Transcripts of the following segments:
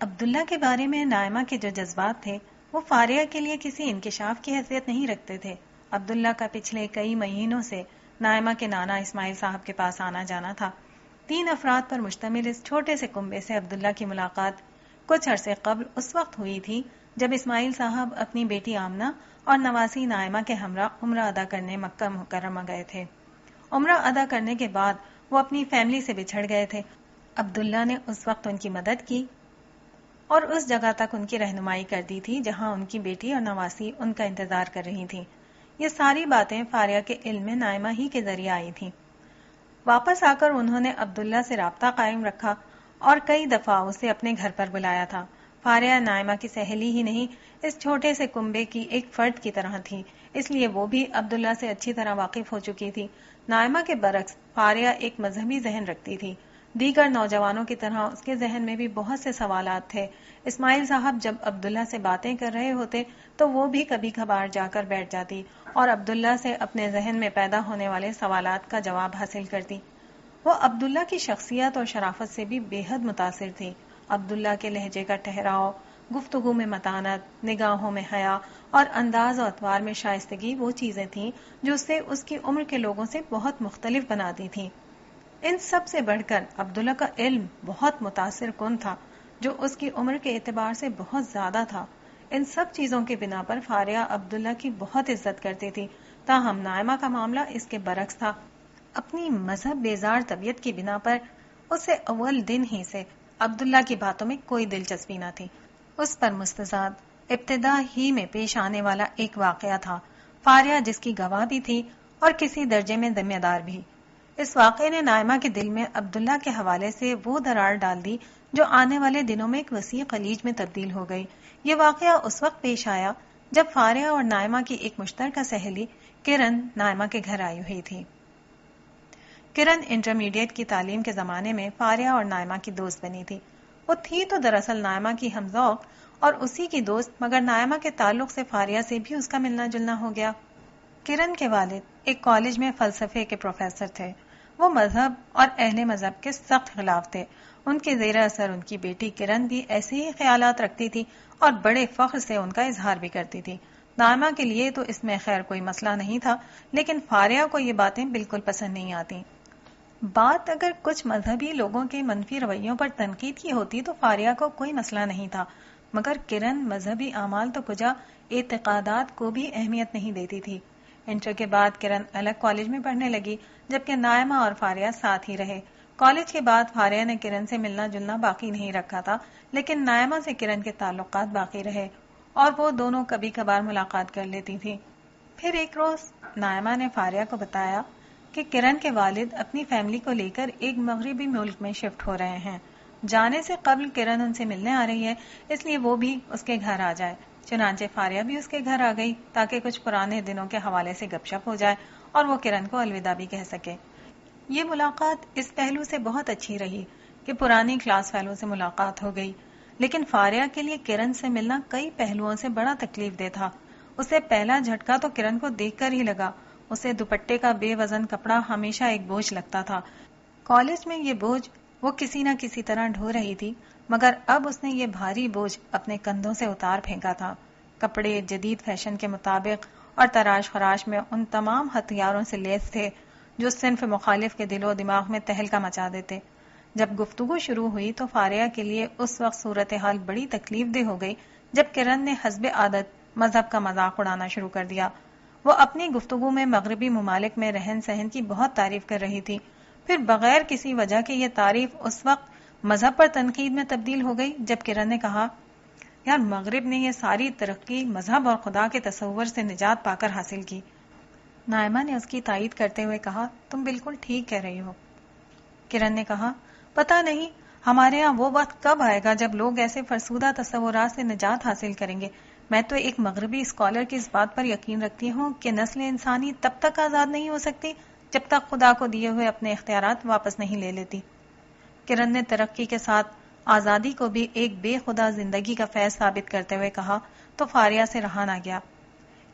عبداللہ کے بارے میں نائمہ کے جو جذبات تھے وہ فاریہ کے لیے کسی انکشاف کی حیثیت نہیں رکھتے تھے۔ عبداللہ کا پچھلے کئی مہینوں سے نائمہ کے نانا اسماعیل صاحب کے پاس آنا جانا تھا۔ 3 افراد پر مشتمل اس چھوٹے سے کنبے سے عبداللہ کی ملاقات کچھ عرصے قبل اس وقت ہوئی تھی جب اسماعیل صاحب اپنی بیٹی آمنہ اور نواسی نائمہ کے ہمراہ عمرہ ادا کرنے مکہ مکرمہ گئے تھے۔ عمرہ ادا کرنے کے بعد وہ اپنی فیملی سے بچھڑ گئے تھے۔ عبداللہ نے اس وقت ان کی مدد کی اور اس جگہ تک ان کی رہنمائی کر دی تھی جہاں ان کی بیٹی اور نواسی ان کا انتظار کر رہی تھی۔ یہ ساری باتیں فاریہ کے علم میں نائمہ ہی کے ذریعے آئی تھیں۔ واپس آ کر انہوں نے عبداللہ سے رابطہ قائم رکھا اور کئی دفعہ اسے اپنے گھر پر بلایا تھا۔ فاریہ نائمہ کی سہیلی ہی نہیں، اس چھوٹے سے کنبے کی ایک فرد کی طرح تھی، اس لیے وہ بھی عبداللہ سے اچھی طرح واقف ہو چکی تھی۔ نائمہ کے برعکس فاریہ ایک مذہبی ذہن رکھتی تھی۔ دیگر نوجوانوں کی طرح اس کے ذہن میں بھی بہت سے سوالات تھے۔ اسماعیل صاحب جب عبداللہ سے باتیں کر رہے ہوتے تو وہ بھی کبھی کبھار جا کر بیٹھ جاتی اور عبداللہ سے اپنے ذہن میں پیدا ہونے والے سوالات کا جواب حاصل کرتی۔ وہ عبداللہ کی شخصیت اور شرافت سے بھی بے حد متاثر تھی۔ عبداللہ کے لہجے کا ٹھہراؤ، گفتگو میں متانت، نگاہوں میں حیا اور انداز و اطوار میں شائستگی وہ چیزیں تھیں جو اسے اس کی عمر کے لوگوں سے بہت مختلف بناتی تھیں۔ ان سب سے بڑھ کر عبداللہ کا علم بہت متاثر کن تھا جو اس کی عمر کے اعتبار سے بہت زیادہ تھا۔ ان سب چیزوں کے بنا پر فاریہ عبداللہ کی بہت عزت کرتی تھی، تاہم نائمہ کا معاملہ اس کے برعکس تھا۔ اپنی مذہب بیزار طبیعت کی بنا پر اسے اول دن ہی سے عبداللہ کی باتوں میں کوئی دلچسپی نہ تھی۔ اس پر مستزاد ابتدا ہی میں پیش آنے والا ایک واقعہ تھا، فاریہ جس کی گواہ بھی تھی اور کسی درجے میں ذمہ دار بھی۔ اس واقعے نے نائمہ کے دل میں عبداللہ کے حوالے سے وہ درار ڈال دی جو آنے والے دنوں میں ایک وسیع خلیج میں تبدیل ہو گئی۔ یہ واقعہ اس وقت پیش آیا جب فاریہ اور نائمہ کی ایک مشترکہ سہیلی کرن نائمہ کے گھر آئی ہوئی تھی۔ کرن انٹرمیڈیٹ کی تعلیم کے زمانے میں فاریہ اور نائمہ کی دوست بنی تھی۔ وہ تھی تو دراصل نائمہ کی ہم ذوق اور اسی کی دوست، مگر نائمہ کے تعلق سے فاریہ سے بھی اس کا ملنا جلنا ہو گیا۔ کرن کے والد ایک کالج میں فلسفے کے پروفیسر تھے۔ وہ مذہب اور اہل مذہب کے سخت خلاف تھے۔ ان کے زیر اثر ان کی بیٹی کرن بھی ایسے ہی خیالات رکھتی تھی اور بڑے فخر سے ان کا اظہار بھی کرتی تھی۔ نائمہ کے لیے تو اس میں خیر کوئی مسئلہ نہیں تھا، لیکن فاریہ کو یہ باتیں بالکل پسند نہیں آتی۔ بات اگر کچھ مذہبی لوگوں کے منفی رویوں پر تنقید کی ہوتی تو فاریہ کو کوئی مسئلہ نہیں تھا، مگر کرن مذہبی اعمال تو کجا اعتقادات کو بھی اہمیت نہیں دیتی تھی۔ انٹر کے بعد کرن الگ کالج میں پڑھنے لگی، جبکہ نائمہ اور فاریہ ساتھ ہی رہے۔ کالج کے بعد فاریہ نے کرن سے ملنا جلنا باقی نہیں رکھا تھا، لیکن نائمہ سے کرن کے تعلقات باقی رہے اور وہ دونوں کبھی کبھار ملاقات کر لیتی تھی۔ پھر ایک روز نائمہ نے فاریہ کو بتایا کہ کرن کے والد اپنی فیملی کو لے کر ایک مغربی ملک میں شفٹ ہو رہے ہیں۔ جانے سے قبل کرن ان سے ملنے آ رہی ہے، اس لیے وہ بھی اس کے گھر آ جائے۔ چنانچہ فاریہ بھی اس کے گھر آ گئی تاکہ کچھ پرانے دنوں کے حوالے سے گپ شپ ہو جائے اور وہ کرن کو الوداع بھی کہہ سکے۔ یہ ملاقات اس پہلو سے بہت اچھی رہی کہ پرانی کلاس فیلو سے ملاقات ہو گئی، لیکن فاریہ کے لیے کرن سے ملنا کئی پہلوؤں سے بڑا تکلیف دہ تھا۔ اسے پہلا جھٹکا تو کرن کو دیکھ کر ہی لگا۔ اسے دوپٹے کا بے وزن کپڑا ہمیشہ ایک بوجھ لگتا تھا۔ کالج میں یہ بوجھ وہ کسی نہ کسی طرح ڈھو رہی تھی، مگر اب اس نے یہ بھاری بوجھ اپنے کندھوں سے اتار پھینکا تھا۔ کپڑے جدید فیشن کے مطابق اور تراش خراش میں ان تمام ہتھیاروں سے لیس تھے جو صنف مخالف کے دل و دماغ میں تہلکہ مچا دیتے۔ جب گفتگو شروع ہوئی تو فاریہ کے لیے اس وقت صورتحال بڑی تکلیف دہ ہو گئی جب کرن نے حسب عادت مذہب کا مذاق اڑانا شروع کر دیا۔ وہ اپنی گفتگو میں مغربی ممالک میں رہن سہن کی بہت تعریف کر رہی تھی، پھر بغیر کسی وجہ کے یہ تعریف اس وقت مذہب پر تنقید میں تبدیل ہو گئی جب کرن نے کہا، یار مغرب نے یہ ساری ترقی مذہب اور خدا کے تصور سے نجات پا کر حاصل کی۔ نائمہ نے اس کی تائید کرتے ہوئے کہا، تم بالکل ٹھیک کہہ رہی ہو۔ کرن نے کہا، پتہ نہیں ہمارے ہاں وہ وقت کب آئے گا جب لوگ ایسے فرسودہ تصورات سے نجات حاصل کریں گے۔ میں تو ایک مغربی اسکالر کی اس بات پر یقین رکھتی ہوں کہ نسل انسانی تب تک آزاد نہیں ہو سکتی جب تک خدا کو دیے ہوئے اپنے اختیارات واپس نہیں لے لیتی۔ کرن نے ترقی کے ساتھ آزادی کو بھی ایک بے خدا زندگی کا فیض ثابت کرتے ہوئے کہا تو فاریہ سے رہا نہ گیا۔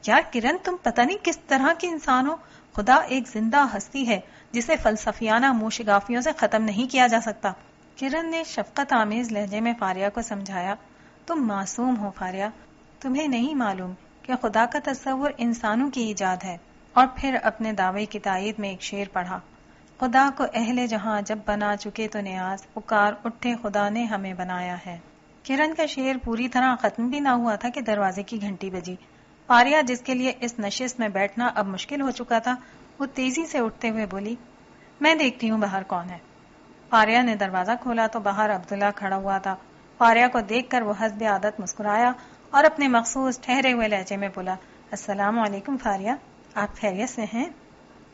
یار کرن، تم پتہ نہیں کس طرح کے انسان ہو۔ خدا ایک زندہ ہستی ہے جسے فلسفیانہ موشگافیوں سے ختم نہیں کیا جا سکتا۔ کرن نے شفقت آمیز لہجے میں فاریہ کو سمجھایا، تم معصوم ہو فاریہ، تمہیں نہیں معلوم کہ خدا کا تصور انسانوں کی ایجاد ہے۔ اور پھر اپنے دعوے کی تائید میں ایک شعر پڑھا، خدا کو اہل جہاں جب بنا چکے تو نیاز، پکار اٹھے خدا نے ہمیں بنایا ہے۔ کرن کا شعر پوری طرح ختم بھی نہ ہوا تھا کہ دروازے کی گھنٹی بجی۔ فاریہ جس کے لیے اس نشست میں بیٹھنا اب مشکل ہو چکا تھا، وہ تیزی سے اٹھتے ہوئے بولی، میں دیکھتی ہوں باہر کون ہے۔ فاریہ نے دروازہ کھولا تو باہر عبداللہ کھڑا ہوا تھا۔ فاریہ کو دیکھ کر وہ حسب عادت مسکرایا اور اپنے مخصوص ٹھہرے ہوئے لہجے میں بولا، السلام علیکم فاریہ، آپ خیریت سے ہیں؟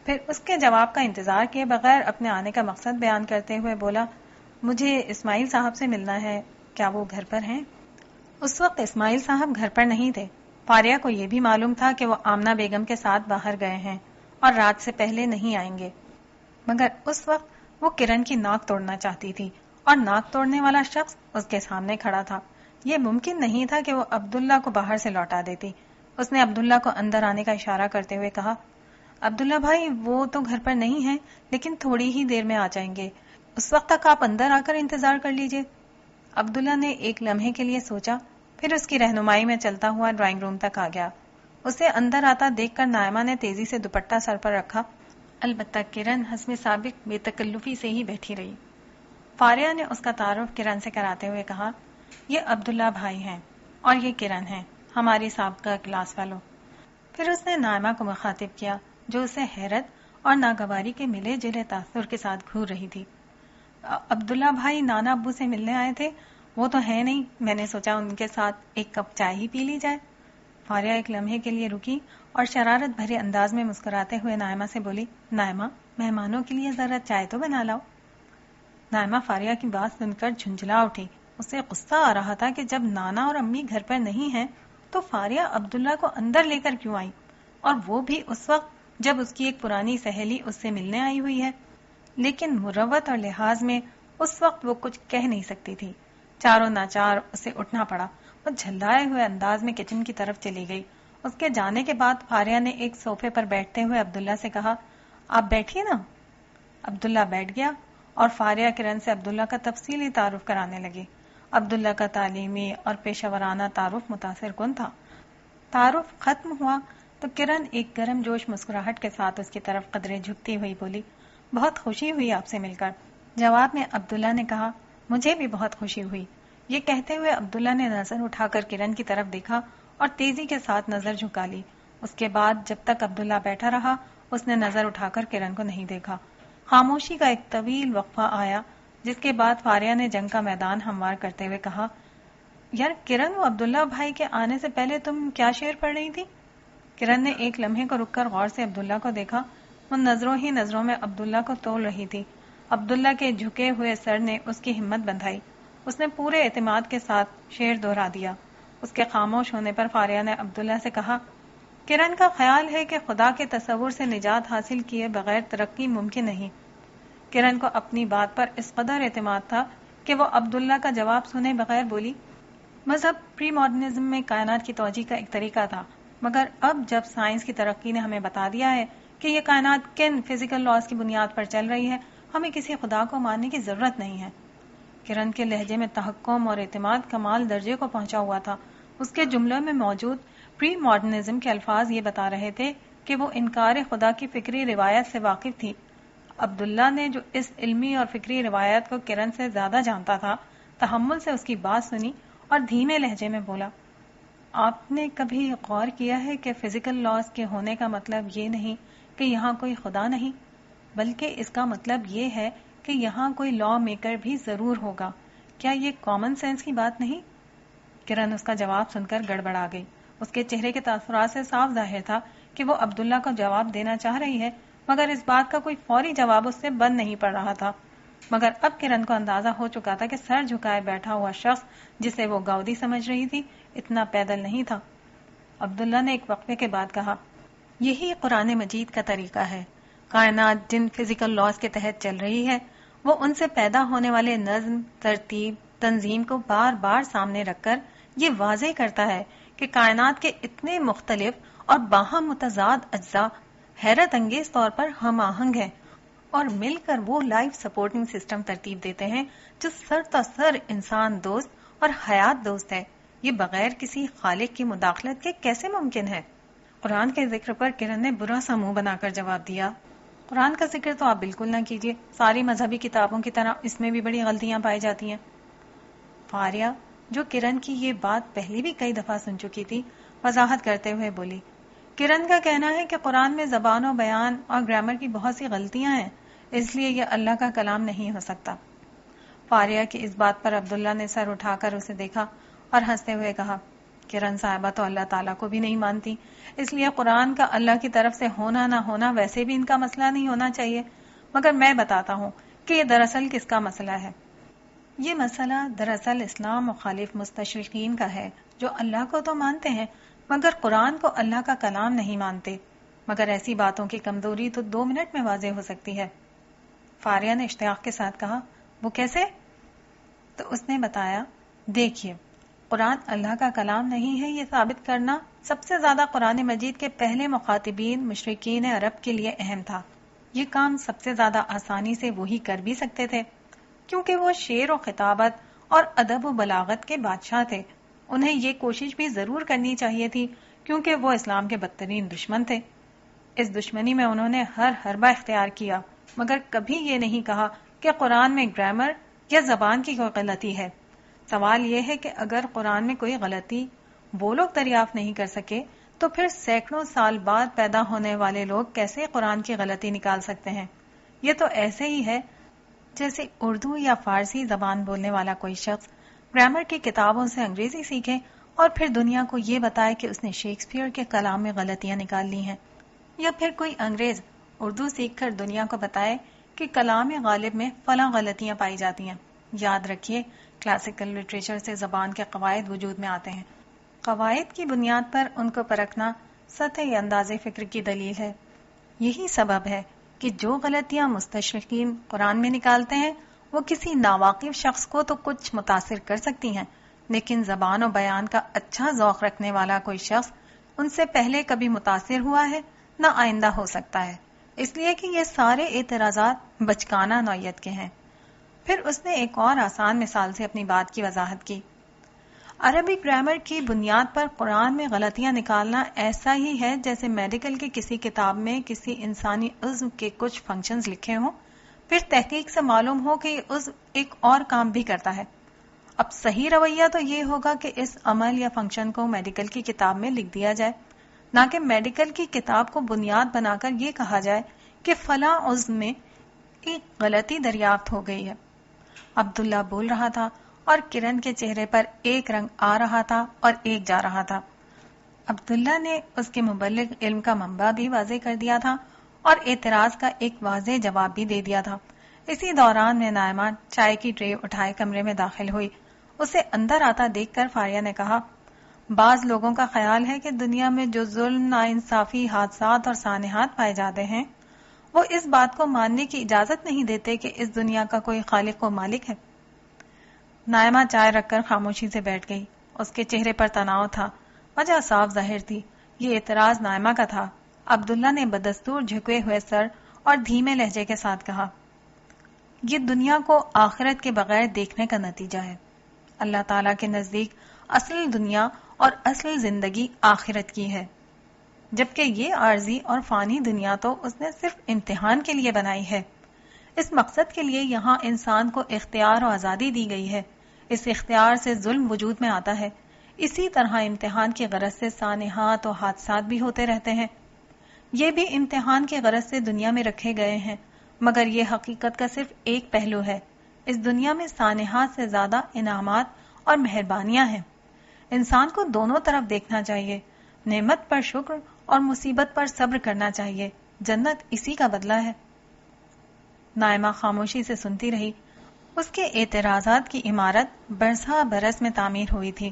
پھر اس کے جواب کا انتظار کیے بغیر اپنے آنے کا مقصد بیان کرتے ہوئے بولا، مجھے اسماعیل صاحب سے ملنا ہے، کیا وہ گھر پر ہیں؟ اس وقت اسماعیل صاحب گھر پر نہیں تھے۔ فاریہ کو یہ بھی معلوم تھا کہ وہ آمنہ بیگم کے ساتھ باہر گئے ہیں اور رات سے پہلے نہیں آئیں گے، مگر اس وقت وہ کرن کی ناک توڑنا چاہتی تھی اور ناک توڑنے والا شخص اس کے سامنے کھڑا تھا۔ یہ ممکن نہیں تھا کہ وہ عبداللہ کو باہر سے لوٹا دیتی۔ اس نے عبداللہ کو اندر آنے کا اشارہ کرتے ہوئے کہا، عبداللہ بھائی وہ تو گھر پر نہیں ہیں لیکن تھوڑی ہی دیر میں آ جائیں گے، اس وقت تک آپ اندر آ کر انتظار کر لیجئے۔ عبداللہ نے ایک لمحے کے لیے سوچا، پھر اس کی رہنمائی میں چلتا ہوا ڈرائنگ روم تک آ گیا۔ اسے اندر آتا دیکھ کر نائمہ نے تیزی سے دوپٹہ سر پر رکھا، البتہ کرن حسب سابق بے تکلفی سے ہی بیٹھی رہی۔ فاریہ نے اس کا تعارف کرن سے کراتے ہوئے کہا، یہ عبداللہ بھائی ہیں اور یہ کرن ہیں، ہماری سابقہ کلاس فیلو۔ پھر اس نے نائمہ کو مخاطب کیا جو اسے حیرت اور ناگواری کے ملے جلے تاثر کے ساتھ گھور رہی تھی، عبداللہ بھائی نانا ابو سے ملنے آئے تھے، وہ تو ہے نہیں، میں نے سوچا ان کے ساتھ ایک کپ چائے ہی پی لی جائے۔ فاریہ ایک لمحے کے لیے رکی اور شرارت بھرے انداز میں مسکراتے ہوئے نائمہ سے بولی، نائمہ مہمانوں کے لیے ذرا چائے تو بنا لاؤ۔ نائمہ فاریہ کی بات سن کر جھنجھلا اٹھی۔ اسے غصہ آ رہا تھا کہ جب نانا اور امی گھر پر نہیں ہیں تو فاریہ عبداللہ کو اندر لے کر کیوں آئی، اور وہ بھی اس وقت جب اس کی ایک پرانی سہیلی اس سے ملنے آئی ہوئی ہے۔ لیکن مروت اور لحاظ میں اس وقت وہ کچھ کہہ نہیں سکتی تھی۔ چاروں ناچار اسے اٹھنا پڑا۔ وہ جھلائے ہوئے انداز میں کچن کی طرف چلی گئی۔ اس کے جانے کے بعد فاریہ نے ایک صوفے پر بیٹھتے ہوئے عبداللہ سے کہا، آپ بیٹھیے نا۔ عبداللہ بیٹھ گیا اور فاریہ کرن سے عبداللہ کا تفصیلی تعارف کرانے لگی۔ عبداللہ کا تعلیمی اور پیشہ ورانہ تعارف متاثر کن تھا۔ تعارف ختم ہوا تو کرن ایک گرم جوش مسکراہٹ کے ساتھ اس کی طرف قدرے جھکتی ہوئی بولی، بہت خوشی ہوئی آپ سے مل کر۔ جواب میں عبداللہ نے کہا، مجھے بھی بہت خوشی ہوئی۔ یہ کہتے ہوئے عبداللہ نے نظر اٹھا کر کرن کی طرف دیکھا اور تیزی کے ساتھ نظر جھکا لی۔ اس کے بعد جب تک عبداللہ بیٹھا رہا اس نے نظر اٹھا کر کرن کو نہیں دیکھا۔ خاموشی کا ایک طویل وقفہ آیا جس کے بعد فاریہ نے جنگ کا میدان ہموار کرتے ہوئے کہا، یار کرن وہ عبداللہ بھائی کے آنے سے پہلے تم کیا شعر پڑھ رہی تھی؟ کرن نے ایک لمحے کو رک کر غور سے عبداللہ کو دیکھا۔ وہ نظروں ہی نظروں میں عبداللہ کو تول رہی تھی۔ عبداللہ کے جھکے ہوئے سر نے اس کی ہمت بندھائی۔ اس نے پورے اعتماد کے ساتھ شعر دہرا دیا۔ اس کے خاموش ہونے پر فاریہ نے عبداللہ سے کہا، کرن کا خیال ہے کہ خدا کے تصور سے نجات حاصل کیے بغیر ترقی ممکن نہیں۔ کرن کو اپنی بات پر اس قدر اعتماد تھا کہ وہ عبداللہ کا جواب سنے بغیر بولی، مذہب پری ماڈرنزم میں کائنات کی توجیہ کا ایک طریقہ تھا، مگر اب جب سائنس کی ترقی نے ہمیں بتا دیا ہے کہ یہ کائنات کن فزیکل لاز کی بنیاد پر چل رہی ہے، ہمیں کسی خدا کو ماننے کی ضرورت نہیں ہے۔ کرن کے لہجے میں تحکم اور اعتماد کمال درجے کو پہنچا ہوا تھا۔ اس کے جملوں میں موجود پری ماڈرنزم کے الفاظ یہ بتا رہے تھے کہ وہ انکار خدا کی فکری روایت سے واقف تھی۔ عبداللہ نے جو اس علمی اور فکری روایت کو کرن سے زیادہ جانتا تھا، تحمل سے اس کی بات سنی اور دھیمے لہجے میں بولا، آپ نے کبھی غور کیا ہے کہ فزیکل لاز کے ہونے کا مطلب یہ نہیں کہ یہاں کوئی خدا نہیں، بلکہ اس کا مطلب یہ ہے کہ یہاں کوئی لا میکر بھی ضرور ہوگا۔ کیا یہ کامن سینس کی بات نہیں؟ کرن اس کا جواب سن کر گڑبڑا گئی۔ اس کے چہرے کے تاثرات سے صاف ظاہر تھا کہ وہ عبداللہ کو جواب دینا چاہ رہی ہے، مگر اس بات کا کوئی فوری جواب اس سے بند نہیں پڑ رہا تھا۔ مگر اب کرن کو اندازہ ہو چکا تھا کہ سر جھکائے بیٹھا ہوا شخص جسے وہ گاؤدی سمجھ رہی تھی اتنا پیدل نہیں تھا۔ عبداللہ نے ایک وقفے کے بعد کہا، یہی قرآن مجید کا طریقہ ہے۔ کائنات جن فزیکل لاز کے تحت چل رہی ہے وہ ان سے پیدا ہونے والے نظم، ترتیب، تنظیم کو بار بار سامنے رکھ کر یہ واضح کرتا ہے کہ کائنات کے اتنے مختلف اور باہم متضاد اجزاء حیرت انگیز طور پر ہم آہنگ ہیں اور مل کر وہ لائف سپورٹنگ سسٹم ترتیب دیتے ہیں جو سر تا سر انسان دوست اور حیات دوست ہے. یہ بغیر کسی خالق کی مداخلت کے کیسے ممکن ہے؟ قرآن کے ذکر پر کرن نے برا سا منہ بنا کر جواب دیا، قرآن کا ذکر تو آپ بالکل نہ کیجیے، ساری مذہبی کتابوں کی طرح اس میں بھی بڑی غلطیاں پائی جاتی ہیں. فاریہ، جو کرن کی یہ بات پہلے بھی کئی دفعہ سن چکی تھی، وضاحت کرتے ہوئے بولی، کرن کا کہنا ہے کہ قرآن میں زبان و بیان اور گرامر کی بہت سی غلطیاں ہیں، اس لیے یہ اللہ کا کلام نہیں ہو سکتا. فاریہ کی اس بات پر عبداللہ نے سر اٹھا کر اسے دیکھا اور ہنستے ہوئے کہا، کرن صاحبہ تو اللہ تعالیٰ کو بھی نہیں مانتی، اس لیے قرآن کا اللہ کی طرف سے ہونا نہ ہونا ویسے بھی ان کا مسئلہ نہیں ہونا چاہیے. مگر میں بتاتا ہوں کہ یہ دراصل کس کا مسئلہ ہے. یہ مسئلہ دراصل اسلام مخالف مستشرقین کا ہے، جو اللہ کو تو مانتے ہیں مگر قرآن کو اللہ کا کلام نہیں مانتے. مگر ایسی باتوں کی کمزوری تو 2 منٹ میں واضح ہو سکتی ہے. فاریہ نے اشتیاق کے ساتھ کہا، وہ کیسے؟ تو اس نے بتایا، دیکھیے، قرآن اللہ کا کلام نہیں ہے، یہ ثابت کرنا سب سے زیادہ قرآن مجید کے پہلے مخاطبین مشرکین عرب کے لیے اہم تھا. یہ کام سب سے زیادہ آسانی سے وہی کر بھی سکتے تھے، کیونکہ وہ شعر و خطابت اور ادب و بلاغت کے بادشاہ تھے. انہیں یہ کوشش بھی ضرور کرنی چاہیے تھی، کیونکہ وہ اسلام کے بدترین دشمن تھے. اس دشمنی میں انہوں نے ہر حربہ اختیار کیا، مگر کبھی یہ نہیں کہا کہ قرآن میں گرامر یا زبان کی کوئی غلطی ہے. سوال یہ ہے کہ اگر قرآن میں کوئی غلطی وہ لوگ دریافت نہیں کر سکے تو پھر سینکڑوں سال بعد پیدا ہونے والے لوگ کیسے قرآن کی غلطی نکال سکتے ہیں؟ یہ تو ایسے ہی ہے جیسے اردو یا فارسی زبان بولنے والا کوئی شخص گرامر کی کتابوں سے انگریزی سیکھے اور پھر دنیا کو یہ بتائے کہ اس نے شیکسپیئر کے کلام میں غلطیاں نکال لی ہیں، یا پھر کوئی انگریز اردو سیکھ کر دنیا کو بتائے کہ کلام غالب میں فلاں غلطیاں پائی جاتی ہیں. یاد رکھیے، کلاسیکل لٹریچر سے زبان کے قواعد وجود میں آتے ہیں. قواعد کی بنیاد پر ان کو پرکھنا سطحی انداز فکر کی دلیل ہے. یہی سبب ہے کہ جو غلطیاں مستشرقین قرآن میں نکالتے ہیں وہ کسی ناواقف شخص کو تو کچھ متاثر کر سکتی ہیں، لیکن زبان و بیان کا اچھا ذوق رکھنے والا کوئی شخص ان سے پہلے کبھی متاثر ہوا ہے نہ آئندہ ہو سکتا ہے، اس لیے کہ یہ سارے اعتراضات بچکانہ نوعیت کے ہیں. پھر اس نے ایک اور آسان مثال سے اپنی بات کی وضاحت کی. عربی گرامر کی بنیاد پر قرآن میں غلطیاں نکالنا ایسا ہی ہے جیسے میڈیکل کی کسی کتاب میں کسی انسانی عضو کے کچھ فنکشنز لکھے ہوں، پھر تحقیق سے معلوم ہو کہ یہ عضو ایک اور کام بھی کرتا ہے. اب صحیح رویہ تو یہ ہوگا کہ اس عمل یا فنکشن کو میڈیکل کی کتاب میں لکھ دیا جائے، نہ کہ میڈیکل کی کتاب کو بنیاد بنا کر یہ کہا جائے کہ فلاں عضو میں ایک غلطی دریافت ہو گئی ہے. عبداللہ بول رہا تھا اور کرن کے چہرے پر ایک رنگ آ رہا تھا اور ایک جا رہا تھا. عبداللہ نے اس کے مبلغ علم کا منبع بھی واضح کر دیا تھا اور اعتراض کا ایک واضح جواب بھی دے دیا تھا. اسی دوران میں نائمہ چائے کی ٹرے اٹھائے کمرے میں داخل ہوئی. اسے اندر آتا دیکھ کر فاریہ نے کہا، بعض لوگوں کا خیال ہے کہ دنیا میں جو ظلم، ناانصافی، حادثات اور سانحات پائے جاتے ہیں وہ اس بات کو ماننے کی اجازت نہیں دیتے کہ اس دنیا کا کوئی خالق و مالک ہے. نائمہ چائے رکھ کر خاموشی سے بیٹھ گئی. اس کے چہرے پر تناؤ تھا، وجہ صاف ظاہر تھی. یہ اعتراض نائمہ کا تھا. عبداللہ نے بدستور جھکے ہوئے سر اور دھیمے لہجے کے ساتھ کہا، یہ دنیا کو آخرت کے بغیر دیکھنے کا نتیجہ ہے. اللہ تعالیٰ کے نزدیک اصل دنیا اور اصل زندگی آخرت کی ہے، جبکہ یہ عارضی اور فانی دنیا تو اس نے صرف امتحان کے لیے بنائی ہے. اس مقصد کے لیے یہاں انسان کو اختیار و آزادی دی گئی ہے. اس اختیار سے ظلم وجود میں آتا ہے. اسی طرح امتحان کی غرض سے سانحات و حادثات بھی ہوتے رہتے ہیں. یہ بھی امتحان کی غرض سے دنیا میں رکھے گئے ہیں، مگر یہ حقیقت کا صرف ایک پہلو ہے. اس دنیا میں سانحات سے زیادہ انعامات اور مہربانیاں ہیں. انسان کو دونوں طرف دیکھنا چاہیے. نعمت پر شکر اور مصیبت پر صبر کرنا چاہیے. جنت اسی کا بدلہ ہے. نائمہ خاموشی سے سنتی رہی. اس کے اعتراضات کی عمارت برسا برس میں تعمیر ہوئی تھی.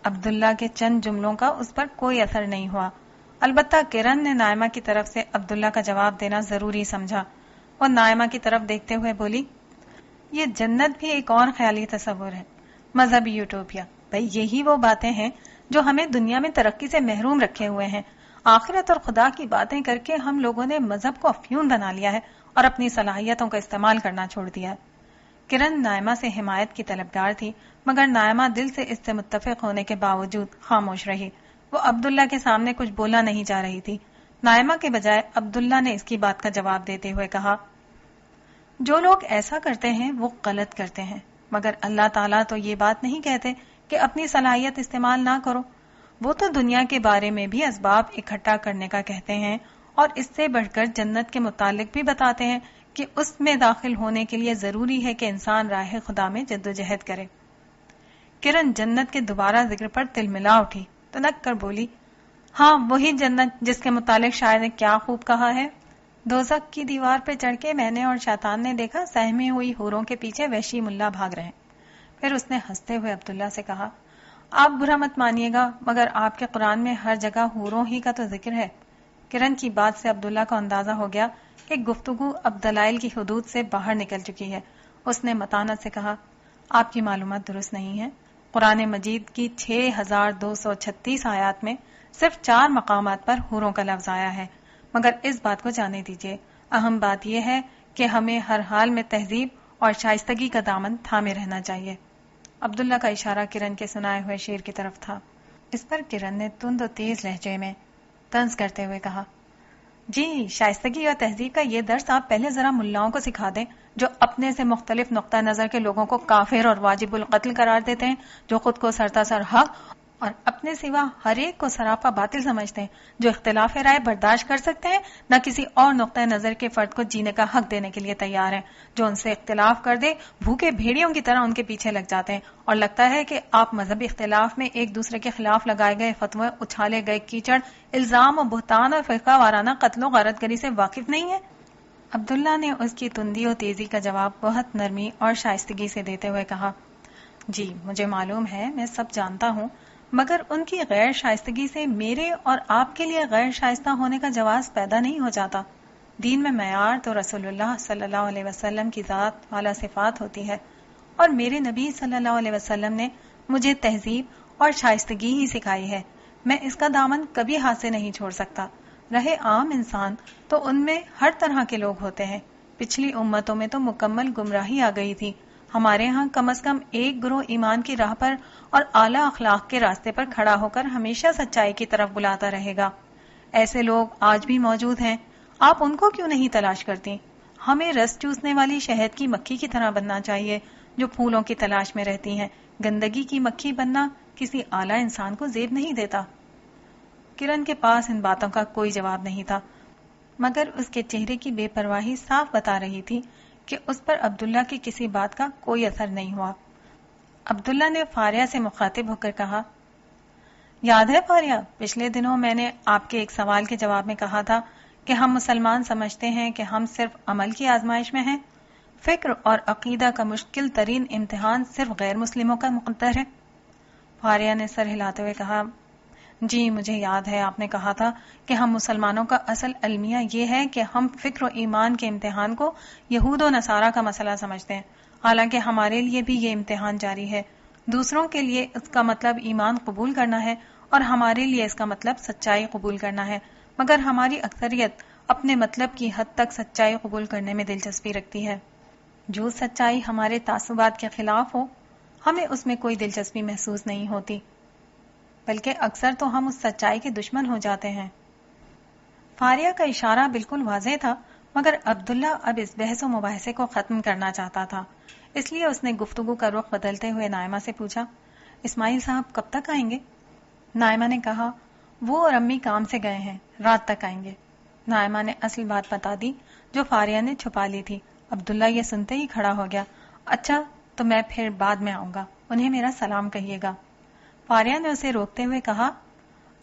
عبداللہ کے چند جملوں کا اس پر کوئی اثر نہیں ہوا. البتہ کرن نے نائمہ کی طرف سے عبداللہ کا جواب دینا ضروری سمجھا. وہ نائمہ کی طرف دیکھتے ہوئے بولی، یہ جنت بھی ایک اور خیالی تصور ہے، مذہبی یوٹوپیا. بھئی یہی وہ باتیں ہیں جو ہمیں دنیا میں ترقی سے محروم رکھے ہوئے ہیں. آخرت اور خدا کی باتیں کر کے ہم لوگوں نے مذہب کو افیون بنا لیا ہے اور اپنی صلاحیتوں کا استعمال کرنا چھوڑ دیا۔ کرن نائمہ سے حمایت کی طلبگار تھی، مگر نائمہ دل سے اس سے متفق ہونے کے باوجود خاموش رہی۔ وہ عبداللہ کے سامنے کچھ بولا نہیں جا رہی تھی۔ نائمہ کے بجائے عبداللہ نے اس کی بات کا جواب دیتے ہوئے کہا، جو لوگ ایسا کرتے ہیں وہ غلط کرتے ہیں، مگر اللہ تعالیٰ تو یہ بات نہیں کہتے کہ اپنی صلاحیت استعمال نہ کرو۔ وہ تو دنیا کے بارے میں بھی اسباب اکٹھا کرنے کا کہتے ہیں، اور اس سے بڑھ کر جنت کے متعلق بھی بتاتے ہیں کہ اس میں داخل ہونے کے لیے ضروری ہے کہ انسان راہ خدا میں جدوجہد کرے۔ کرن جنت کے دوبارہ ذکر پر تل ملا اٹھی، تنک کر بولی، ہاں وہی جنت جس کے متعلق شاعر نے کیا خوب کہا ہے، دوزخ کی دیوار پہ چڑھ کے میں نے اور شیطان نے دیکھا سہمی ہوئی حوروں کے پیچھے وحشی ملا بھاگ رہے ہیں۔ پھر اس نے ہنستے ہوئے عبداللہ سے کہا، آپ برا مت مانیے گا، مگر آپ کے قرآن میں ہر جگہ حوروں ہی کا تو ذکر ہے۔ کرن کی بات سے عبداللہ کو اندازہ ہو گیا کہ گفتگو اب دلائل کی حدود سے باہر نکل چکی ہے۔ اس نے متانت سے کہا، آپ کی معلومات درست نہیں ہے۔ قرآن مجید کی 6236 آیات میں صرف 4 مقامات پر حوروں کا لفظ آیا ہے، مگر اس بات کو جانے دیجیے، اہم بات یہ ہے کہ ہمیں ہر حال میں تہذیب اور شائستگی کا دامن تھامے رہنا چاہیے۔ عبداللہ کا اشارہ کرن کے سنائے ہوئے شعر کی طرف تھا۔ اس پر کرن نے تند و تیز لہجے میں طنز کرتے ہوئے کہا، جی شائستگی اور تہذیب کا یہ درس آپ پہلے ذرا ملاؤں کو سکھا دیں، جو اپنے سے مختلف نقطہ نظر کے لوگوں کو کافر اور واجب القتل قرار دیتے ہیں، جو خود کو سرتاسر حق اور اپنے سوا ہر ایک کو سراپا باطل سمجھتے ہیں، جو اختلاف رائے برداشت کر سکتے ہیں، نہ کسی اور نقطہ نظر کے فرد کو جینے کا حق دینے کے لیے تیار ہیں، جو ان سے اختلاف کر دے بھوکے بھیڑیوں کی طرح ان کے پیچھے لگ جاتے ہیں، اور لگتا ہے کہ آپ مذہبی اختلاف میں ایک دوسرے کے خلاف لگائے گئے فتوے، اچھالے گئے کیچڑ، الزام و بہتان اور فرقہ وارانہ قتل و غارت گری سے واقف نہیں ہیں۔ عبداللہ نے اس کی تندی و تیزی کا جواب بہت نرمی اور شائستگی سے دیتے ہوئے کہا، جی مجھے معلوم ہے، میں سب جانتا ہوں، مگر ان کی غیر شائستگی سے میرے اور آپ کے لیے غیر شائستہ ہونے کا جواز پیدا نہیں ہو جاتا۔ دین میں معیار تو رسول اللہ صلی اللہ علیہ وسلم کی ذات والا صفات ہوتی ہے، اور میرے نبی صلی اللہ علیہ وسلم نے مجھے تہذیب اور شائستگی ہی سکھائی ہے۔ میں اس کا دامن کبھی ہاتھ سے نہیں چھوڑ سکتا۔ رہے عام انسان تو ان میں ہر طرح کے لوگ ہوتے ہیں۔ پچھلی امتوں میں تو مکمل گمراہی آ گئی تھی، ہمارے ہاں کم از کم ایک گروہ ایمان کی راہ پر اور اعلیٰ اخلاق کے راستے پر کھڑا ہو کر ہمیشہ سچائی کی طرف بلاتا رہے گا۔ ایسے لوگ آج بھی موجود ہیں، آپ ان کو کیوں نہیں تلاش کرتی؟ ہمیں رس چوسنے والی شہد کی مکھی کی طرح بننا چاہیے، جو پھولوں کی تلاش میں رہتی ہیں۔ گندگی کی مکھی بننا کسی اعلیٰ انسان کو زیب نہیں دیتا۔ کرن کے پاس ان باتوں کا کوئی جواب نہیں تھا، مگر اس کے چہرے کی بے پرواہی صاف بتا رہی تھی کہ اس پر عبداللہ کی کسی بات کا کوئی اثر نہیں ہوا۔ عبداللہ نے فاریہ سے مخاطب ہو کر کہا، یاد ہے فاریہ، پچھلے دنوں میں نے آپ کے ایک سوال کے جواب میں کہا تھا کہ ہم مسلمان سمجھتے ہیں کہ ہم صرف عمل کی آزمائش میں ہیں، فکر اور عقیدہ کا مشکل ترین امتحان صرف غیر مسلموں کا مقدر ہے۔ فاریہ نے سر ہلاتے ہوئے کہا، جی مجھے یاد ہے، آپ نے کہا تھا کہ ہم مسلمانوں کا اصل المیہ یہ ہے کہ ہم فکر و ایمان کے امتحان کو یہود و نصارہ کا مسئلہ سمجھتے ہیں، حالانکہ ہمارے لیے بھی یہ امتحان جاری ہے۔ دوسروں کے لیے اس کا مطلب ایمان قبول کرنا ہے، اور ہمارے لیے اس کا مطلب سچائی قبول کرنا ہے، مگر ہماری اکثریت اپنے مطلب کی حد تک سچائی قبول کرنے میں دلچسپی رکھتی ہے۔ جو سچائی ہمارے تعصبات کے خلاف ہو، ہمیں اس میں کوئی دلچسپی محسوس نہیں ہوتی، بلکہ اکثر تو ہم اس سچائی کے دشمن ہو جاتے ہیں۔ فاریہ کا اشارہ بالکل واضح تھا، مگر عبداللہ اب اس بحث و مباحثے کو ختم کرنا چاہتا تھا، اس لیے اس نے گفتگو کا رخ بدلتے ہوئے نائمہ سے پوچھا، اسماعیل صاحب کب تک آئیں گے؟ نائمہ نے کہا، وہ اور امی کام سے گئے ہیں، رات تک آئیں گے۔ نائمہ نے اصل بات بتا دی جو فاریہ نے چھپا لی تھی۔ عبداللہ یہ سنتے ہی کھڑا ہو گیا، اچھا تو میں پھر بعد میں آؤں گا، انہیں میرا سلام کہیے گا۔ فاریہ نے اسے روکتے ہوئے کہا،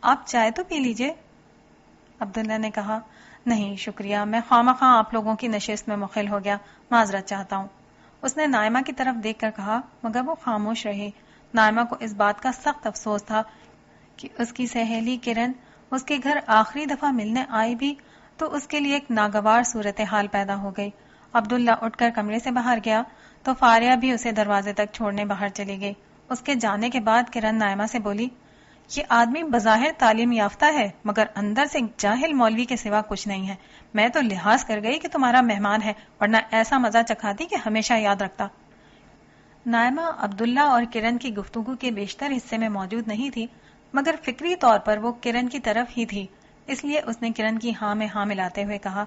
آپ چائے تو پی لیجئے۔ عبداللہ نے کہا، نہیں شکریہ، میں خواہ آپ لوگوں کی نشست میں مخل ہو گیا، معذرت چاہتا ہوں۔ اس نے نائمہ کی طرف دیکھ کر کہا، مگر وہ خاموش رہی۔ نائمہ کو اس بات کا سخت افسوس تھا کہ اس کی سہیلی کرن اس کے گھر آخری دفعہ ملنے آئی بھی تو اس کے لیے ایک ناگوار صورتحال پیدا ہو گئی۔ عبداللہ اٹھ کر کمرے سے باہر گیا تو فاریہ بھی اسے دروازے تک چھوڑنے باہر چلی گئی۔ اس کے جانے کے بعد کرن نائمہ سے بولی، یہ آدمی بظاہر تعلیم یافتہ ہے مگر اندر سے ایک جاہل مولوی کے سوا کچھ نہیں ہے. میں تو لحاظ کر گئی کہ تمہارا مہمان ہے، ورنہ ایسا مزہ چکھاتی کہ ہمیشہ یاد رکھتا. نائمہ عبداللہ اور کرن کی گفتگو کے بیشتر حصے میں موجود نہیں تھی، مگر فکری طور پر وہ کرن کی طرف ہی تھی، اس لیے اس نے کرن کی ہاں میں ہاں ملاتے ہوئے کہا،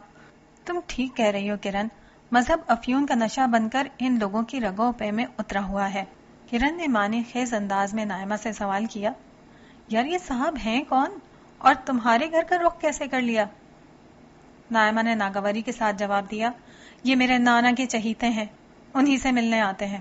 تم ٹھیک کہہ رہی ہو کرن، مذہب افیون کا نشہ بن کر ان لوگوں کی رگوں پہ میں اترا ہوا ہے. کرن نے معنی خیز انداز میں نائمہ سے سوال کیا، یار یہ صاحب ہیں کون اور تمہارے گھر کا رخ کیسے کر لیا؟ نائمہ نے ناگواری کے ساتھ جواب دیا، یہ میرے نانا کے چہیتے ہیں، انہی سے ملنے آتے ہیں.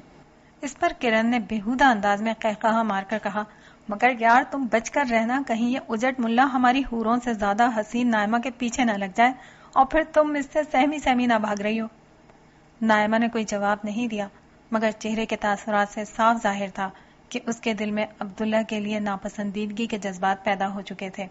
اس پر کرن نے بےہودہ انداز میں قہقہا مار کر کہا، مگر یار تم بچ کر رہنا، کہیں یہ اجٹ ملا ہماری حوروں سے زیادہ حسین نائمہ کے پیچھے نہ لگ جائے اور پھر تم اس سے سہمی سہمی نہ بھاگ رہی ہو. نائمہ نے کوئی جواب نہیں دیا، مگر چہرے کے تاثرات سے صاف ظاہر تھا کہ اس کے دل میں عبداللہ کے لیے ناپسندیدگی کے جذبات پیدا ہو چکے تھے.